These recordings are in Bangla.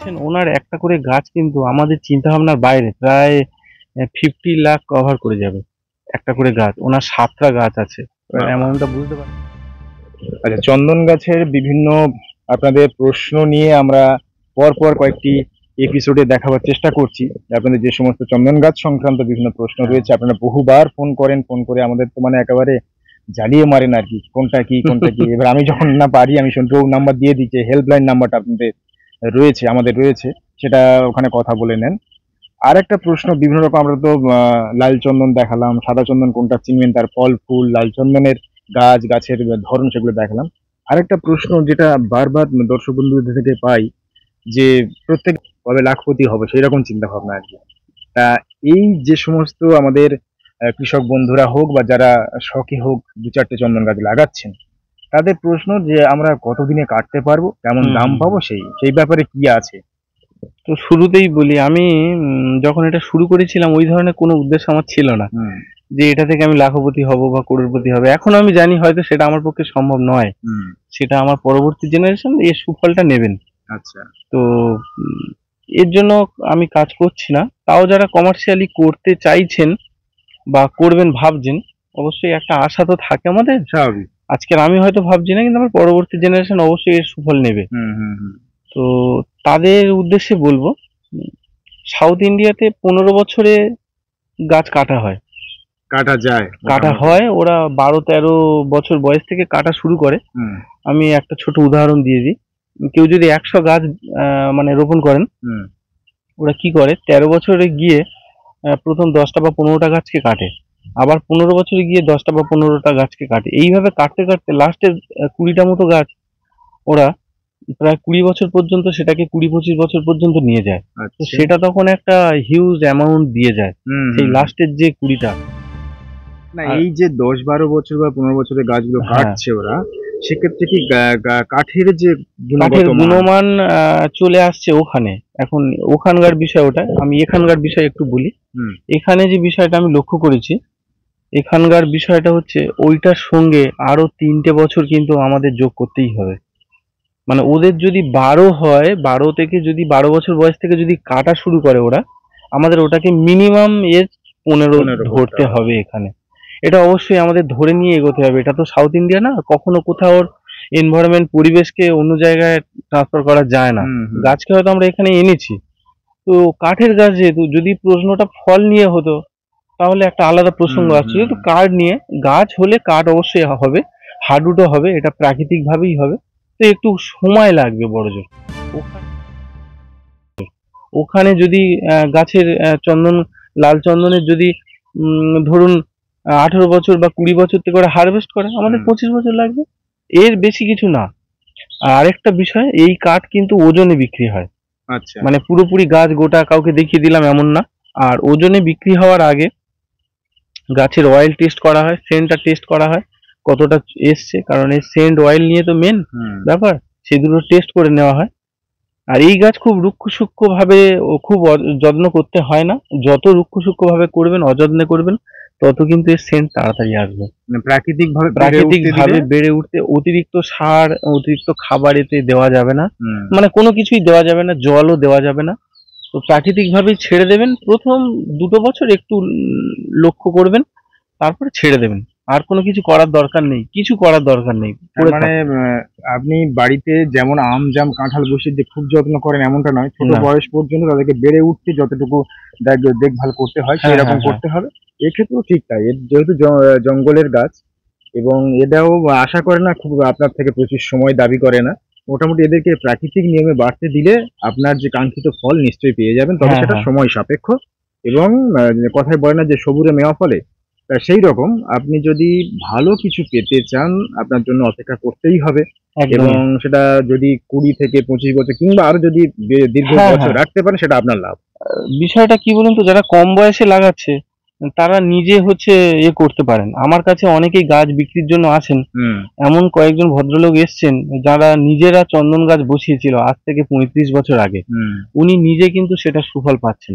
দেখছেন ওনার একটা করে গাছ কিন্তু আমাদের চিন্তা ভাবনার বাইরে, প্রায় 50 লাখ কভার করে যাবে একটা করে গাছ। ওনার 7টা গাছ আছে, অ্যামাউন্টটা বুঝতে পারছেন। আচ্ছা, চন্দন গাছের বিভিন্ন আপনাদের প্রশ্ন নিয়ে আমরা পরপর কয়েকটি এপিসোডে দেখাবার চেষ্টা করছি। আপনাদের যে সমস্ত চন্দন গাছ সংক্রান্ত বিভিন্ন প্রশ্ন রয়েছে, আপনারা বহুবার ফোন করেন, ফোন করে আমাদের তো মানে একেবারে জ্বালিয়ে মারেন আর কি, কোনটা কি কোনটা কি। এবার আমি যখন না পারি আমি সন্টু নাম্বার দিয়ে দিচ্ছি, হেল্পলাইন নাম্বারটা আপনাদের রয়েছে, আমাদের রয়েছে, সেটা ওখানে কথা বলে নেন। আর একটা প্রশ্ন বিভিন্ন রকম, আমরা তো লাল চন্দন দেখালাম, সাদা চন্দন কোনটা চিনবেন, তার ফল ফুল, লাল চন্দনের গাছের ধরন, সেগুলো দেখালাম। আরেকটা প্রশ্ন যেটা বারবার দর্শক বন্ধুদের থেকে পাই, যে প্রত্যেক কবে লাখপতি হবে সেই রকম চিন্তা ভাবনা আর কি। তা এই যে সমস্ত আমাদের কৃষক বন্ধুরা হোক বা যারা শখে হোক 2-4টে চন্দন গাছ লাগাচ্ছেন, তাদের প্রশ্ন যে আমরা কতদিনে কাটতে পারবো, কেমন দাম পাবো, সেই ব্যাপারে কি আছে? তো শুরুতেই বলি, আমি যখন এটা শুরু করেছিলাম ওই ধরনের কোনো উদ্দেশ্য আমার ছিল না যে এটা থেকে আমি লাখপতি হব বা করোড়পতি হবে। এখন আমি জানি হয়তো সেটা আমার পক্ষে সম্ভব নয়, সেটা আমার পরবর্তী জেনারেশন এর সুফলটা নেবেন। আচ্ছা, তো এর জন্য আমি কাজ করছি না। তাও যারা কমার্শিয়ালি করতে চাইছেন বা করবেন ভাবছেন, অবশ্যই একটা আশা তো থাকে আমাদের। স্বাভাবিক। আজকের আমি হয়তো ভাবছি না, কিন্তু আমার পরবর্তী জেনারেশন অবশ্যই এর সুফল নেবে। তো তাদের উদ্দেশ্যে বলবো, সাউথ ইন্ডিয়াতে 15 বছরে গাছ কাটা হয়, কাটা হয়। ওরা 12-13 বছর বয়স থেকে কাটা শুরু করে। আমি একটা ছোট উদাহরণ দিয়ে দিই। কেউ যদি 100 গাছ মানে রোপণ করেন, ওরা কি করে, 13 বছরে গিয়ে প্রথম 10টা বা 15টা গাছকে কাটে, আবার 15 বছরে গিয়ে 10টা বা 15টা গাছকে কাটে। এইভাবে কাটতে কাটতে লাস্টে 20টা মতো গাছ ওরা প্রায় 20 বছর পর্যন্ত, সেটাকে 20-25 বছর পর্যন্ত নিয়ে যায়। তো সেটা তখন একটা হিউজ অ্যামাউন্ট দিয়ে যায় সেই লাস্টের যে 20টা। না, এই যে 10-12 বছর বা 15 বছরের গাছগুলো কাটছে ওরা, সেক্ষেত্রে কি কাঠের যে গুণমান চলে আসছে ওখানে। এখন ওখানকার বিষয় ওটা, আমি এখানকার বিষয় একটু বলি। এখানে যে বিষয়টা আমি লক্ষ্য করেছি, এখানকার বিষয়টা হচ্ছে ওইটার সঙ্গে আরো 3টে বছর কিন্তু আমাদের যোগ করতেই হবে। মানে ওদের যদি 12 হয়, 12 থেকে যদি 12 বছর বয়স থেকে যদি কাটা শুরু করে ওরা, আমাদের ওটাকে মিনিমাম এজ 15 ধরতে হবে এখানে। এটা অবশ্যই আমাদের ধরে নিয়ে এগোতে হবে। এটা তো সাউথ ইন্ডিয়া না, কখনো কোথাও এনভায়রনমেন্ট, পরিবেশকে অন্য জায়গায় ট্রান্সফার করা যায় না। গাছকে হয়তো আমরা এখানে এনেছি, তো কাঠের গাছ যেহেতু, যদি প্রশ্নটা ফল নিয়ে হতো তাহলে একটা আলাদা প্রসঙ্গ আসছে। যেহেতু কাঠ নিয়ে, গাছ হলে কাঠ অবশ্যই হবে, হার্ডউডও হবে, এটা প্রাকৃতিক ভাবেই হবে। তো একটু সময় লাগবে বড়জোর। ওখানে যদি গাছের চন্দন, লাল চন্দনের যদি ধরুন 18 বছর বা 20 বছর থেকে ওরা হারভেস্ট করে, আমাদের 25 বছর লাগবে, এর বেশি কিছু না। আর আরেকটা বিষয়, এই কাঠ কিন্তু ওজনে বিক্রি হয়। আচ্ছা, মানে পুরোপুরি গাছ গোটা কাউকে দেখিয়ে দিলাম এমন না। আর ওজনে বিক্রি হওয়ার আগে গাছের অয়েল টেস্ট করা হয়, সেন্টটা টেস্ট করা হয় কতটা এসছে, কারণ এই সেন্ট অয়েল নিয়ে তো মেন ব্যাপার, সেগুলো টেস্ট করে নেওয়া হয়। আর এই গাছ খুব রুক্ষ সূক্ষ্ম ভাবে, খুব যত্ন করতে হয় না। যত রুক্ষ সূক্ষ্ম ভাবে করবেন, অযত্নে করবেন, তত কিন্তু এর সেন্ট তাড়াতাড়ি আসবে। প্রাকৃতিক ভাবে বেড়ে উঠতে অতিরিক্ত সার, অতিরিক্ত খাবার এতে দেওয়া যাবে না, মানে কোনো কিছুই দেওয়া যাবে না, জলও দেওয়া যাবে না। তো প্রাকৃতিক ভাবেই ছেড়ে দেবেন। প্রথম 2 বছর একটু লক্ষ্য করবেন, তারপরে ছেড়ে দেবেন। আর কোনো কিছু করার দরকার নেই, কিছু করার দরকার নেই। মানে আপনি বাড়িতে যেমন আম, জাম, কাঁঠাল বসিয়ে যে খুব যত্ন করেন এমনটা নয়, ছোট বয়স পর্যন্ত তাদেরকে বেড়ে উঠতে যতটুকু দেখভাল করতে হয় সেরকম করতে হবে। এক্ষেত্রেও ঠিক তাই, যেহেতু জঙ্গলের গাছ, এবং এটাও আশা করে না খুব আপনার থেকে প্রচুর সময় দাবি করে না। মোটামুটি এদেরকে প্রাকৃতিক নিয়মে বাড়তে দিলে আপনার যে কাঙ্ক্ষিত ফল নিশ্চয়ই পেয়ে যাবেন, তবে সেটা সময় সাপেক্ষ। এবং কথায় বলে না যে সবুরে মেওয়া ফলে, তা সেই রকম আপনি যদি ভালো কিছু পেতে চান, আপনার জন্য অপেক্ষা করতেই হবে। এবং সেটা যদি 20 থেকে 25 বছর কিংবা আরো যদি দীর্ঘ বছর রাখতে পারেন, সেটা আপনার লাভ। বিষয়টা কি বলুন তো, যারা কম বয়সে লাগাচ্ছে তারা নিজে হচ্ছে করতে পারেন। আমার কাছে অনেকেই গাছ বিক্রির জন্য আসেন, এমন কয়েকজন ভদ্রলোক এসছেন যারা নিজেরা চন্দন গাছ বসিয়েছিল আজ থেকে 35 বছর আগে। উনি নিজে কিন্তু সেটা সুফল পাচ্ছেন।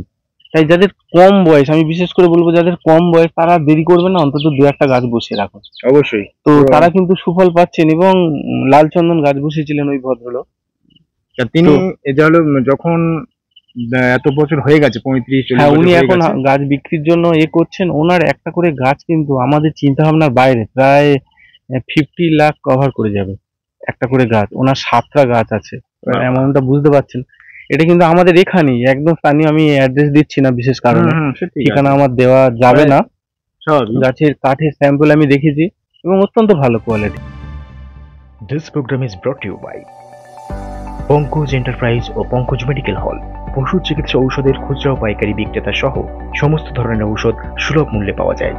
তাই যাদের কম বয়স, আমি বিশেষ করে বলবো যাদের কম বয়স, তারা দেরি করবেন না, অন্তত 2-1টা গাছ বসিয়ে রাখুন। অবশ্যই। তো তারা কিন্তু সুফল পাচ্ছেন। এবং লাল চন্দন গাছ বসিয়েছিলেন ওই ভদ্রলোক, তা তিনি তো- এটা হলো যখন এত বছর হয়ে গেছে 35-40 হ্যাঁ, বছর উনি হয়ে এখন গেছে। গাছ বিক্রির জন্য করছেন। ওনার একটা করে গাছ কিন্তু আমাদের চিন্তা ভাবনার বাইরে, প্রায় 50 লাখ কভার করে যাবে একটা করে গাছ। ওনার 7টা গাছ আছে, বাহ। অ্যামাউন্টটা বুঝতে পারছেন। এটা কিন্তু আমাদের এখানেই একদম স্থানীয়, আমি অ্যাড্রেস দিচ্ছি না বিশেষ কারণে, সে ঠিক ঠিকানা আছে, আমার দেওয়া যাবে মানে না। স্বাভাবিক। গাছের কাঠের স্যাম্পল আমি দেখেছি এবং অত্যন্ত ভালো quality. This program is brought to you by Pankaj enterprise ও পঙ্কজ মেডিকেল হল। পশু চিকিৎসা ঔষধের খুচরা ও পাইকারি বিক্রেতা সহ সমস্ত ধরনের ঔষধ সুলভ মূল্যে পাওয়া যায়।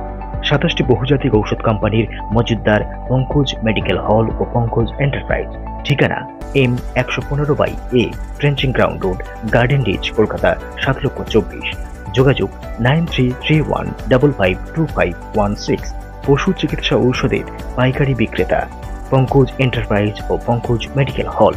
27টি বহুজাতিক ঔষধ কোম্পানির মজুতদার পঙ্কজ মেডিকেল হল ও পঙ্কজ এন্টারপ্রাইজ। ঠিকানা M115/A trenching ground road, garden reach, Kolkata 7,24,00,000। যোগাযোগ 9331552516। পশু চিকিৎসা ঔষধের পাইকারি বিক্রেতা পঙ্কজ এন্টারপ্রাইজ ও পঙ্কজ মেডিকেল হল।